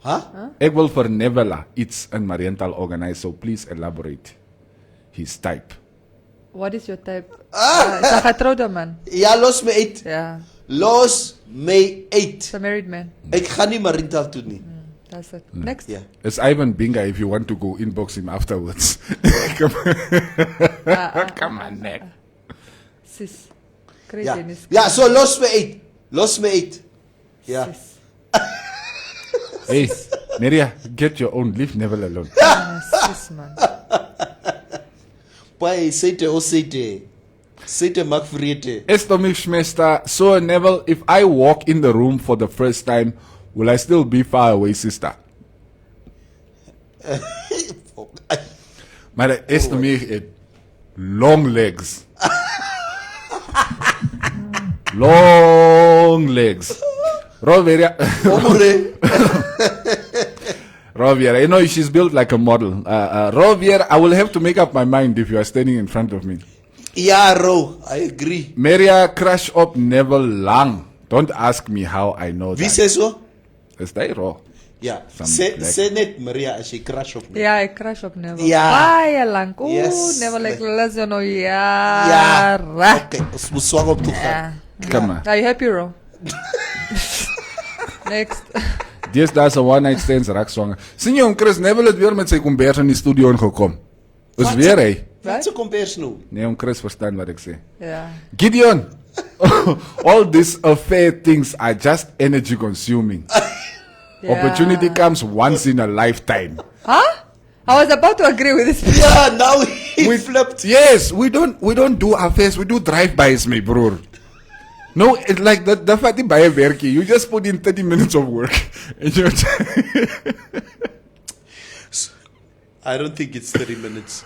Huh? Ek wil vir Nevela iets in Mariental organize, so please elaborate his type. What is your type? Is 'n getroude man. Ja, los me uit. Ja. Los me uit. It's a married man. Ek gaan nie Mariental toe nie. That's it. Next. Ja. It's Ivan Binga if you want to go inbox him afterwards. Come on, Nick. Sis. Ja. Crazy. Ja, so los me uit. Los me uit. Ja. Sis. Hey, Neria, get your own. Leave Neville alone. Sis man. Pai, sete o sete. Sete maak vrede. Estomishmesta, so Neville, if I walk in the room for the first time, will I still be far away, sister? Maar Estomich het long legs. Long legs. Roveria. Roviera, you know she's built like a model. Roviera, I will have to make up my mind if you are standing in front of me. Ja, Ro, I agree. Maria crush op Neville lang. Don't ask me how I know Wie that. sê so? Is that raw? Ja. Some Sê black- net Maria as jy crush op my. Ja, ek crush op Neville. Ja. Baie lank. Ooh, Yes. Neville like listen nou Ja. ja. Okay, ons moet swak op toe gaan. Ja. Come on. Are you happy, Ro? Next. Dis daar's 'n one night stands raak swanger. Sien jy hom Chris Neville het weer met sy kombers in die studio ingekom. Is Wat weer se- hy. Wat se kompers nou? Nee, hom Chris verstaan wat ek sê. Ja. Gideon. All these affair things are just energy consuming. Opportunity comes once in a lifetime. Huh? I was about to agree with this. Ja, nou he flipped. Yes, we don't do affairs, we do drive-bys, my bro. No, it's like the fatty by werkie. You just put in 30 minutes of work. And you're I don't think it's 30 minutes.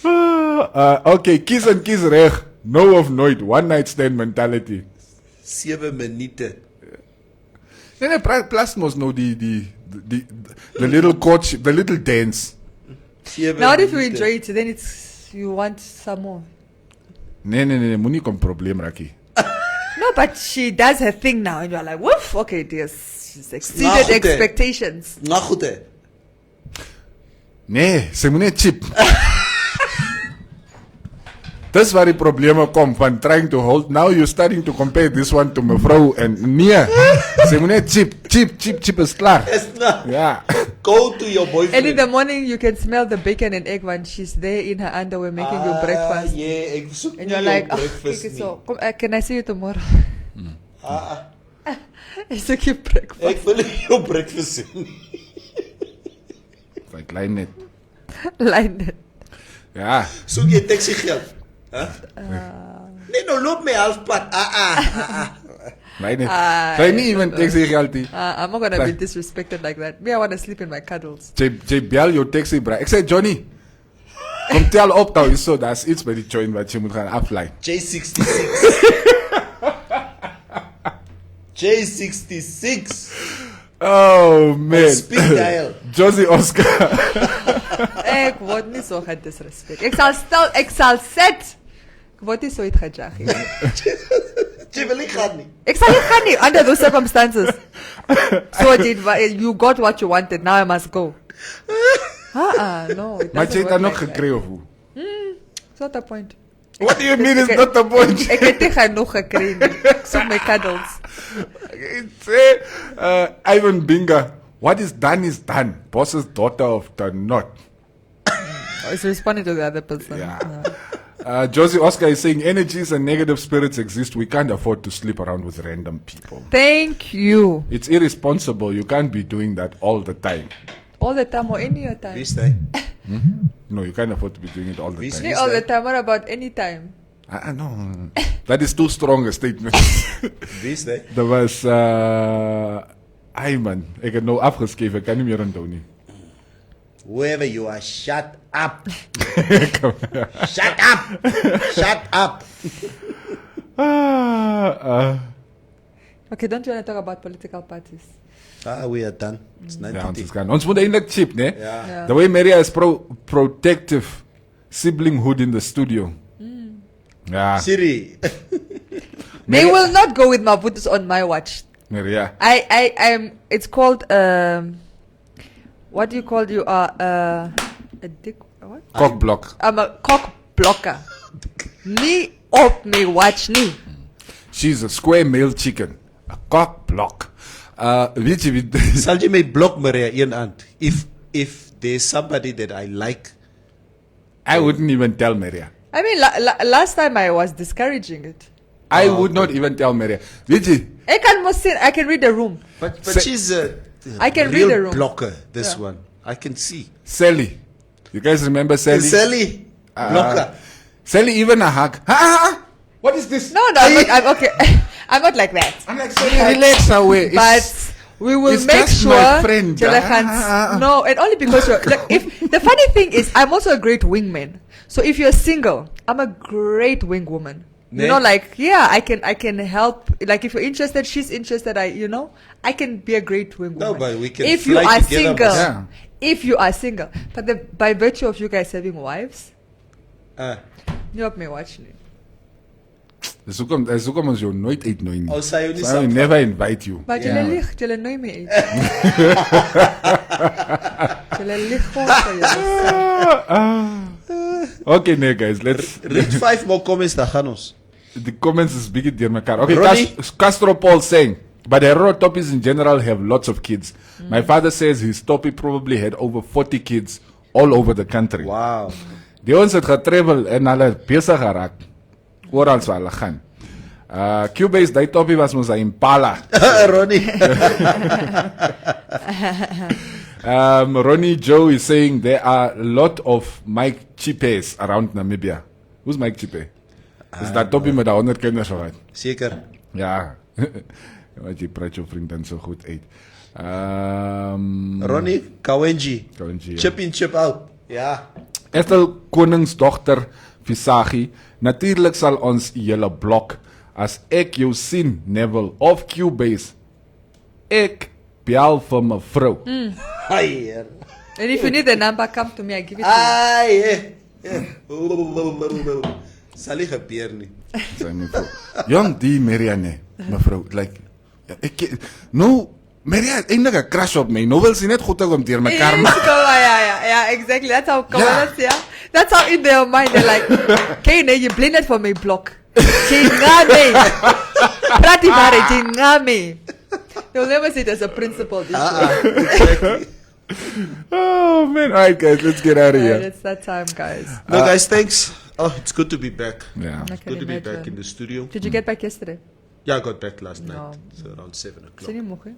okay, kies en kies reg. No of nooit, one night stand mentality. 7 minute. Nee, plus mos nou the little coach, the little dance. 7 Now if you minute. enjoy it, then it's you want some more. Nee, moenie kom probleem rakie. No, but she does her thing now, and you're like, woof. Okay, dear, she's Nou exceeded goed, hè. expectations. Nga goed hè. Nee, sy moet net chip. Dis waar die probleme kom van trying to hold. Now you're starting to compare this one to mevrou en nee. Sy moet net chip is klaar. Is na. Ja. Go to your boyfriend. And in the morning, you can smell the bacon and egg when she's there in her underwear making you breakfast. Yeah, ek soek And nie you're jou like, oh, breakfast okay, nie. so come, can I see you tomorrow? Ah, It's a cute breakfast. ek wil nie jou breakfast sien. Like line net. Line it. Ja. Soek jy taxi geld? Huh? Nee, nou loop my halfpad. Line net. Sy nie even taxi geld nie. I'm not gonna be disrespected like that. Me, I want to sleep in my cuddles. Jy bel jou taxi bra. Ek sê Johnny. Kom tel op nou so daar's iets by die joint wat jy moet gaan aflei. J66. J66. Oh man. Speed dial. Josie Oscar. Ek word nie so gedisrespect. Ek sal set. Ek word nie so uitgejag nie. Jy wil nie gaan nie. Ek sal nie gaan nie under those circumstances. So you got what you wanted. Now I must go. No. It Maar jy doesn't het work dan nog like that. gekry of hoe? It's not the point. What do you mean it's not the point? Ek het nie genoeg gekry nie. Ek soek my cuddles. Say, Ivan Binga, what is done. Boss's daughter of the not. It's responding to the other person. Yeah. Josie Oscar is saying energies and negative spirits exist. We can't afford to sleep around with random people. Thank you. It's irresponsible. You can't be doing that all the time. All the time or any other time. Wie is hy? No, you can't afford to be doing it all the Wie is time. Not all the time. What about any time? No. That is too strong a statement. Wie is hy? Daar was man, ek het nou afgeskryf, ek kan nie meer onthou nie. Whoever you are, shut up. Shut up. Shut up. Okay, don't you want to talk about political parties? We are done. It's Ja, 90 ons is gaan. Ons moet eindelijk chip, ne? Ja. The way Maria is protective siblinghood in the studio. Ja, Siri. They will not go with Mabutus on my watch. Maria. I am. It's called what do you call you are a dick? What? Cock block. I'm a cock blocker. Me op me watch me. She's a square male chicken. A cock block. Weet je wie... Sal jy my blok Maria een aand? If there's somebody that I like. I wouldn't even tell Maria. I mean, last time I was discouraging it. I would not even tell Maria. Weet je... I can read the room. But Sa- she's a I can real read the room. blocker, this Yeah. one. I can see. Sally. You guys remember Sally? Sally. Blocker. Sally, even a hug. What is this? No, I'm okay. I'm not like that. I'm like, Sally, relax away. But we will it's make just sure. my friend. Julle gaan- No, and only because you're like. If the funny thing is, I'm also a great wingman. So if you're single, I'm a great wing woman. Ne? You know, like I can help. Like if you're interested, she's interested. I can be a great wing No, woman. but we can If you fly are together, single, Yeah. if you are single, but by virtue of you guys having wives, you help me watch me. Dis hoekom ons jou nooit uitnooi nie. Oh, sal jou nie So I will saamvat. never invite you. But Yeah. julle lieg, julle nooi me uit. Julle lieg gewoon vir julle. Okay, nee guys, let's... Read 5 more comments, dan gaan ons. The comments is bigger than my car. Okay, Ronnie? Castro Paul saying, but the rural toppies in general have lots of kids. My father says his toppie probably had over 40 kids all over the country. Wow. Die ons het getravel en hulle besig geraak. Oral waar hulle gaan. Cubase, die toppie was ons 'n Impala. Ronnie. Ronnie Joe is saying there are a lot of Mike Chipes around Namibia. Who's Mike Chipe? Is dat toppie met 100 kinders of wat? Seker. Ja. Wat jy praat jou vriend dan so goed uit. Ronnie Kawenji. Kawenji, ja. Chip in, chip out. Ja. Ethel Koningsdogter Visagi. Natuurlik sal ons julle blok as ek jou sien, Neville of Cubase. Ek bel vir mevrou. Ai. And if you need the number, come to me. I give it to Ai. Sal nie gebeur nie. Sy mevrou. Jong, die Marianne, mevrou, like ek no Maria het eintlik 'n crush op my. Nou wil sy net goed om deur you. mekaar Yes, maak. yeah, exactly. That's how commoners, yeah. That's how in their mind they're like, okay, you blend it for my block. Chingame. Prati mare, chingame. They'll never say it as a principle. Exactly. Oh man, alright guys, let's get out of Alright, here. it's that time, guys. No, guys, thanks. Oh, it's good to be back. Yeah. I can Good to be imagine. back in the studio. Did you get back yesterday? Yeah, I got back last No. night. So around 7 o'clock. Sini moeg, hè?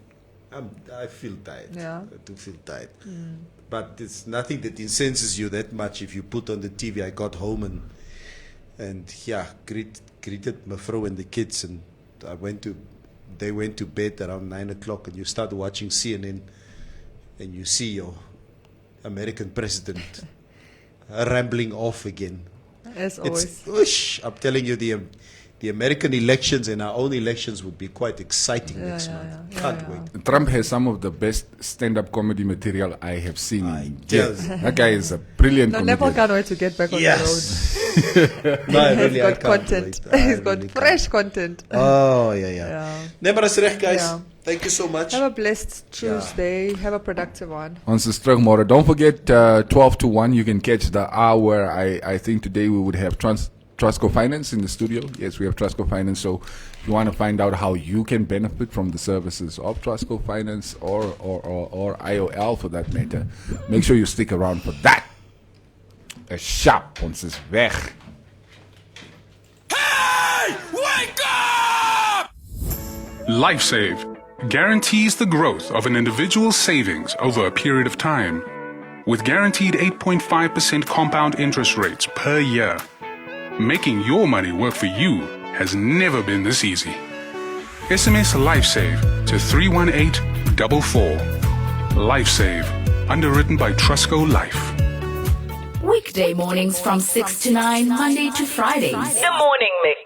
I feel tired. Yeah. I do feel tired. But it's nothing that incenses you that much if you put on the TV. I got home and yeah, greeted my vrouw and the kids, and they went to bed around 9 o'clock, and you start watching CNN and you see your American president rambling off again. As always. It's, whoosh, I'm telling you, the American elections and our own elections would be quite exciting next month. Can't wait. Trump has some of the best stand-up comedy material I have seen. I does. That guy is a brilliant No, Neville comedian. can't wait to get back on the road. No, He's really, I got can't content. wait. I He's got really fresh can't. content. Oh, yeah. Yeah. Never is recht, guys. Yeah. Thank you so much. Have a blessed Tuesday. Have a productive one. Ons is terug môre. Don't forget 12 to 1 you can catch the hour. I think today we would have Trustco Finance in the studio. Yes, we have Trustco Finance. So if you want to find out how you can benefit from the services of Trustco Finance or IOL for that matter, make sure you stick around for that. A shop ons is weg. Hey! Wake up! LifeSave guarantees the growth of an individual's savings over a period of time. With guaranteed 8.5% compound interest rates per year, making your money work for you has never been this easy. SMS LifeSave to 31844. LifeSave, underwritten by Trustco Life. Weekday mornings from 6 to 9, Monday to Fridays. The Morning Mix.